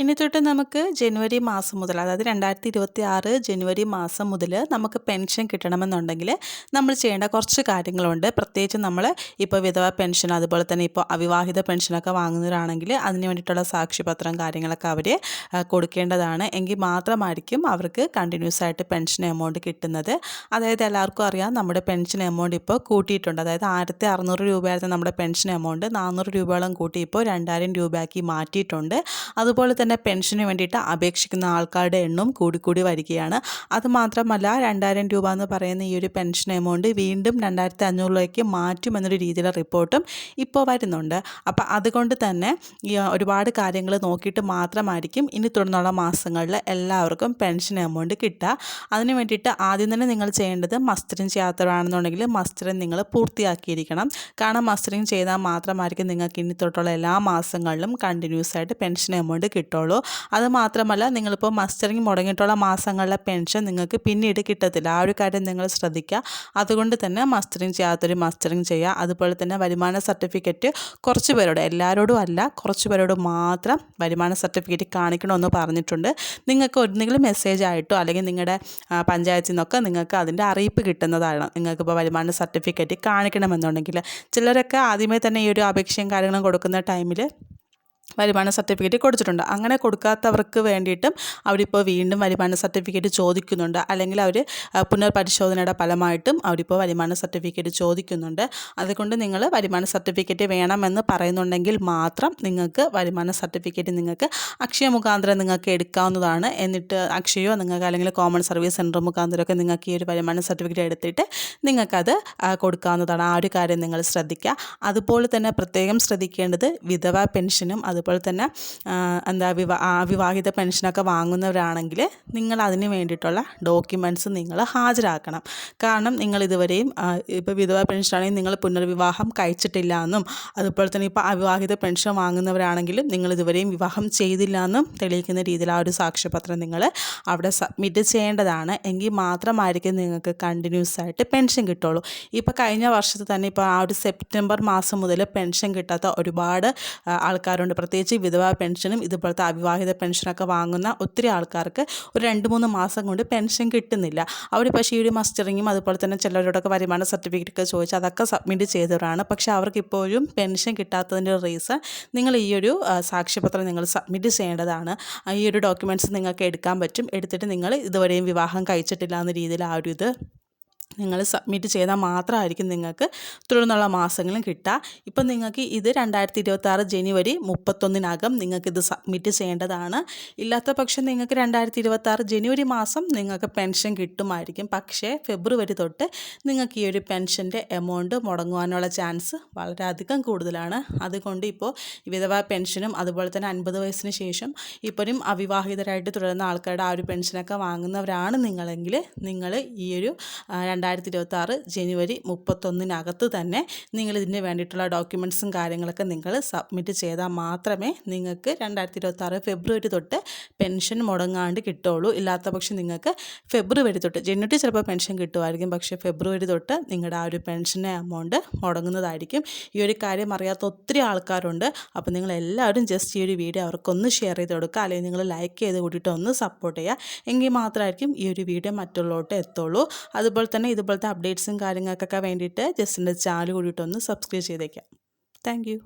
ഇനി തൊട്ട് നമുക്ക് ജനുവരി മാസം മുതൽ, അതായത് 2026 ജനുവരി മാസം മുതൽ നമുക്ക് പെൻഷൻ കിട്ടണമെന്നുണ്ടെങ്കിൽ നമ്മൾ ചെയ്യേണ്ട കുറച്ച് കാര്യങ്ങളുണ്ട്. പ്രത്യേകിച്ച് നമ്മൾ ഇപ്പോൾ വിധവ പെൻഷൻ, അതുപോലെ തന്നെ ഇപ്പോൾ അവിവാഹിത പെൻഷനൊക്കെ വാങ്ങുന്നവരാണെങ്കിൽ അതിന് വേണ്ടിയിട്ടുള്ള സാക്ഷ്യപത്രം കാര്യങ്ങളൊക്കെ അവർ കൊടുക്കേണ്ടതാണ്. എങ്കിൽ മാത്രമായിരിക്കും അവർക്ക് കണ്ടിന്യൂസ് ആയിട്ട് പെൻഷൻ എമൗണ്ട് കിട്ടുന്നത്. അതായത് എല്ലാവർക്കും അറിയാം, നമ്മുടെ പെൻഷൻ എമൗണ്ട് ഇപ്പോൾ കൂട്ടിയിട്ടുണ്ട്. അതായത് 1600 രൂപയായിരുന്നു നമ്മുടെ പെൻഷൻ എമൗണ്ട്, 400 രൂപയോളം കൂട്ടി ഇപ്പോൾ 2000 രൂപയാക്കി മാറ്റിയിട്ടുണ്ട്. അതുപോലെ തന്നെ പെൻഷന് വേണ്ടിയിട്ട് അപേക്ഷിക്കുന്ന ആൾക്കാരുടെ എണ്ണം കൂടിക്കൂടി വരികയാണ്. അതുമാത്രമല്ല, 2000 രൂപ എന്ന് പറയുന്ന ഈ ഒരു പെൻഷൻ എമൗണ്ട് വീണ്ടും 2500 മാറ്റുമെന്നൊരു രീതിയിലുള്ള റിപ്പോർട്ടും ഇപ്പോൾ വരുന്നുണ്ട്. അപ്പോൾ അതുകൊണ്ട് തന്നെ ഈ ഒരുപാട് കാര്യങ്ങൾ നോക്കിയിട്ട് മാത്രമായിരിക്കും ഇനി തുടർന്നുള്ള മാസങ്ങളിൽ എല്ലാവർക്കും പെൻഷൻ എമൗണ്ട് കിട്ടുക. അതിന് വേണ്ടിയിട്ട് ആദ്യം തന്നെ നിങ്ങൾ ചെയ്യേണ്ടത് മസ്റ്ററിങ് ചെയ്യാത്തവരാണെന്നുണ്ടെങ്കിൽ മസ്റ്ററിങ് നിങ്ങൾ പൂർത്തിയാക്കിയിരിക്കണം. കാരണം മസ്റ്ററിങ് ചെയ്താൽ മാത്രമായിരിക്കും നിങ്ങൾക്ക് ഇനി തൊട്ടുള്ള എല്ലാ മാസങ്ങളിലും കണ്ടിന്യൂസ് ആയിട്ട് പെൻഷൻ എമൗണ്ട് കിട്ടുള്ളൂ. അതുമാത്രമല്ല, നിങ്ങളിപ്പോൾ മസ്റ്ററിങ് മുടങ്ങിയിട്ടുള്ള മാസങ്ങളിലെ പെൻഷൻ നിങ്ങൾക്ക് പിന്നീട് കിട്ടത്തില്ല. ആ ഒരു കാര്യം നിങ്ങൾ ശ്രദ്ധിക്കുക. അതുകൊണ്ട് തന്നെ മസ്റ്ററിങ് ചെയ്യാത്തൊരു മസ്റ്ററിങ് ചെയ്യുക. അതുപോലെ തന്നെ വരുമാന സർട്ടിഫിക്കറ്റ് കുറച്ച് പേരോട്, എല്ലാവരോടും അല്ല, കുറച്ച് പേരോട് മാത്രം വരുമാന സർട്ടിഫിക്കറ്റ് കാണിക്കണമെന്ന് പറഞ്ഞിട്ടുണ്ട്. നിങ്ങൾക്ക് എന്തെങ്കിലും മെസ്സേജ് ആയിട്ടോ അല്ലെങ്കിൽ നിങ്ങളുടെ പഞ്ചായത്തിൽ നിന്നൊക്കെ നിങ്ങൾക്ക് അതിൻ്റെ അറിയിപ്പ് കിട്ടുന്നതാണ്. നിങ്ങൾക്കിപ്പോൾ വരുമാന സർട്ടിഫിക്കറ്റ് കാണിക്കണമെന്നുണ്ടെങ്കിൽ ചിലരൊക്കെ ആദ്യമേ തന്നെ ഈ ഒരു അപേക്ഷയും കാര്യങ്ങളും കൊടുക്കുന്ന ടൈമിൽ വരുമാന സർട്ടിഫിക്കറ്റ് കൊടുത്തിട്ടുണ്ട്. അങ്ങനെ കൊടുക്കാത്തവർക്ക് വേണ്ടിയിട്ടും അവരിപ്പോൾ വീണ്ടും വരുമാന സർട്ടിഫിക്കറ്റ് ചോദിക്കുന്നുണ്ട്. അല്ലെങ്കിൽ അവർ പുനർപരിശോധനയുടെ ഫലമായിട്ടും അവരിപ്പോൾ വരുമാന സർട്ടിഫിക്കറ്റ് ചോദിക്കുന്നുണ്ട്. അതുകൊണ്ട് നിങ്ങൾ വരുമാന സർട്ടിഫിക്കറ്റ് വേണമെന്ന് പറയുന്നുണ്ടെങ്കിൽ മാത്രം നിങ്ങൾക്ക് വരുമാന സർട്ടിഫിക്കറ്റ് നിങ്ങൾക്ക് അക്ഷയ മുഖാന്തരം നിങ്ങൾക്ക് എടുക്കാവുന്നതാണ്. എന്നിട്ട് അക്ഷയോ നിങ്ങൾക്ക് അല്ലെങ്കിൽ കോമൺ സർവീസ് സെൻറ്റർ മുഖാന്തരമൊക്കെ നിങ്ങൾക്ക് ഈ ഒരു വരുമാന സർട്ടിഫിക്കറ്റ് എടുത്തിട്ട് നിങ്ങൾക്കത് കൊടുക്കാവുന്നതാണ്. ആ ഒരു കാര്യം നിങ്ങൾ ശ്രദ്ധിക്കുക. അതുപോലെ തന്നെ പ്രത്യേകം ശ്രദ്ധിക്കേണ്ടത് വിധവ പെൻഷനും അതുപോലെ തന്നെ അവിവാഹിത പെൻഷനൊക്കെ വാങ്ങുന്നവരാണെങ്കിൽ നിങ്ങൾ അതിന് വേണ്ടിയിട്ടുള്ള ഡോക്യുമെൻറ്റ്സ് നിങ്ങൾ ഹാജരാക്കണം. കാരണം നിങ്ങൾ ഇതുവരെയും ഇപ്പോൾ വിധവ പെൻഷനാണെങ്കിൽ നിങ്ങൾ പുനർവിവാഹം കഴിച്ചിട്ടില്ല എന്നും, അതുപോലെ തന്നെ ഇപ്പോൾ അവിവാഹിത പെൻഷൻ വാങ്ങുന്നവരാണെങ്കിലും നിങ്ങൾ ഇതുവരെയും വിവാഹം ചെയ്തില്ല എന്നും തെളിയിക്കുന്ന രീതിയിൽ ആ ഒരു സാക്ഷ്യപത്രം നിങ്ങൾ അവിടെ സബ്മിറ്റ് ചെയ്യേണ്ടതാണ്. എങ്കിൽ മാത്രമായിരിക്കും നിങ്ങൾക്ക് കണ്ടിന്യൂസ് ആയിട്ട് പെൻഷൻ കിട്ടുള്ളൂ. ഇപ്പോൾ കഴിഞ്ഞ വർഷത്തിൽ തന്നെ ഇപ്പോൾ ആ ഒരു സെപ്റ്റംബർ മാസം മുതൽ പെൻഷൻ കിട്ടാത്ത ഒരുപാട് ആൾക്കാരുണ്ട്. പ്രത്യേകിച്ച് വിധവാ പെൻഷനും ഇതുപോലത്തെ അവിവാഹിത പെൻഷനൊക്കെ വാങ്ങുന്ന ഒത്തിരി ആൾക്കാർക്ക് ഒരു 2-3 മാസം കൊണ്ട് പെൻഷൻ കിട്ടുന്നില്ല. അവർ പക്ഷേ ഈ ഒരു മസ്റ്ററിങ്ങും അതുപോലെ തന്നെ ചിലരോടൊക്കെ വരുമാന സർട്ടിഫിക്കറ്റൊക്കെ ചോദിച്ച് അതൊക്കെ സബ്മിറ്റ് ചെയ്തവരാണ്. പക്ഷേ അവർക്ക് ഇപ്പോഴും പെൻഷൻ കിട്ടാത്തതിൻ്റെ റീസൺ നിങ്ങൾ ഈ ഒരു സാക്ഷ്യപത്രം നിങ്ങൾ സബ്മിറ്റ് ചെയ്യേണ്ടതാണ്. ഈ ഒരു ഡോക്യുമെൻറ്റ്സ് നിങ്ങൾക്ക് എടുക്കാൻ പറ്റും. എടുത്തിട്ട് നിങ്ങൾ ഇതുവരെയും വിവാഹം കഴിച്ചിട്ടില്ല എന്ന രീതിയിൽ ആ ഒരു ഇത് നിങ്ങൾ സബ്മിറ്റ് ചെയ്താൽ മാത്രമായിരിക്കും നിങ്ങൾക്ക് തുടർന്നുള്ള മാസങ്ങളും കിട്ടുക. ഇപ്പം നിങ്ങൾക്ക് ഇത് 2026 ജനുവരി 31 നിങ്ങൾക്കിത് സബ്മിറ്റ് ചെയ്യേണ്ടതാണ്. ഇല്ലാത്ത പക്ഷം നിങ്ങൾക്ക് 2026 ജനുവരി മാസം നിങ്ങൾക്ക് പെൻഷൻ കിട്ടുമായിരിക്കും. പക്ഷേ ഫെബ്രുവരി തൊട്ട് നിങ്ങൾക്ക് ഈ ഒരു പെൻഷൻ്റെ എമൗണ്ട് മുടങ്ങുവാനുള്ള ചാൻസ് വളരെയധികം കൂടുതലാണ്. അതുകൊണ്ട് ഇപ്പോൾ വിധവാ പെൻഷനും അതുപോലെ തന്നെ 50 വയസ്സിന് ശേഷം ഇപ്പോഴും അവിവാഹിതരായിട്ട് തുടരുന്ന ആൾക്കാരുടെ ആ ഒരു പെൻഷനൊക്കെ വാങ്ങുന്നവരാണ് നിങ്ങളെങ്കിൽ നിങ്ങൾ ഈ ഒരു 2026 ജനുവരി 31 തന്നെ നിങ്ങൾ ഇതിന് വേണ്ടിയിട്ടുള്ള ഡോക്യുമെൻറ്റ്സും കാര്യങ്ങളൊക്കെ നിങ്ങൾ സബ്മിറ്റ് ചെയ്താൽ മാത്രമേ നിങ്ങൾക്ക് 2026 ഫെബ്രുവരി തൊട്ട് പെൻഷൻ മുടങ്ങാണ്ട് കിട്ടുള്ളൂ. ഇല്ലാത്ത പക്ഷം നിങ്ങൾക്ക് ഫെബ്രുവരി തൊട്ട്, ജനുവരി ചിലപ്പോൾ പെൻഷൻ കിട്ടുമായിരിക്കും, പക്ഷേ ഫെബ്രുവരി തൊട്ട് നിങ്ങളുടെ ആ ഒരു പെൻഷൻ എമൗണ്ട് മുടങ്ങുന്നതായിരിക്കും. ഈ ഒരു കാര്യം അറിയാത്ത ഒത്തിരി ആൾക്കാരുണ്ട്. അപ്പോൾ നിങ്ങളെല്ലാവരും ജസ്റ്റ് ഈ ഒരു വീഡിയോ അവർക്കൊന്ന് ഷെയർ ചെയ്ത് കൊടുക്കുക, അല്ലെങ്കിൽ നിങ്ങൾ ലൈക്ക് ചെയ്ത് കൂട്ടിയിട്ട് ഒന്ന് സപ്പോർട്ട് ചെയ്യുക. എങ്കിൽ മാത്രമായിരിക്കും ഈ ഒരു വീഡിയോ മറ്റുള്ളവരോട്ട് എത്തുള്ളൂ. അതുപോലെ തന്നെ ഇതുപോലത്തെ അപ്ഡേറ്റ്സും കാര്യങ്ങൾക്കൊക്കെ വേണ്ടിയിട്ട് ജസ്റ്റ് എൻ്റെ ചാനൽ കൂടിയിട്ടൊന്ന് സബ്സ്ക്രൈബ് ചെയ്തേക്കാം. Thank you.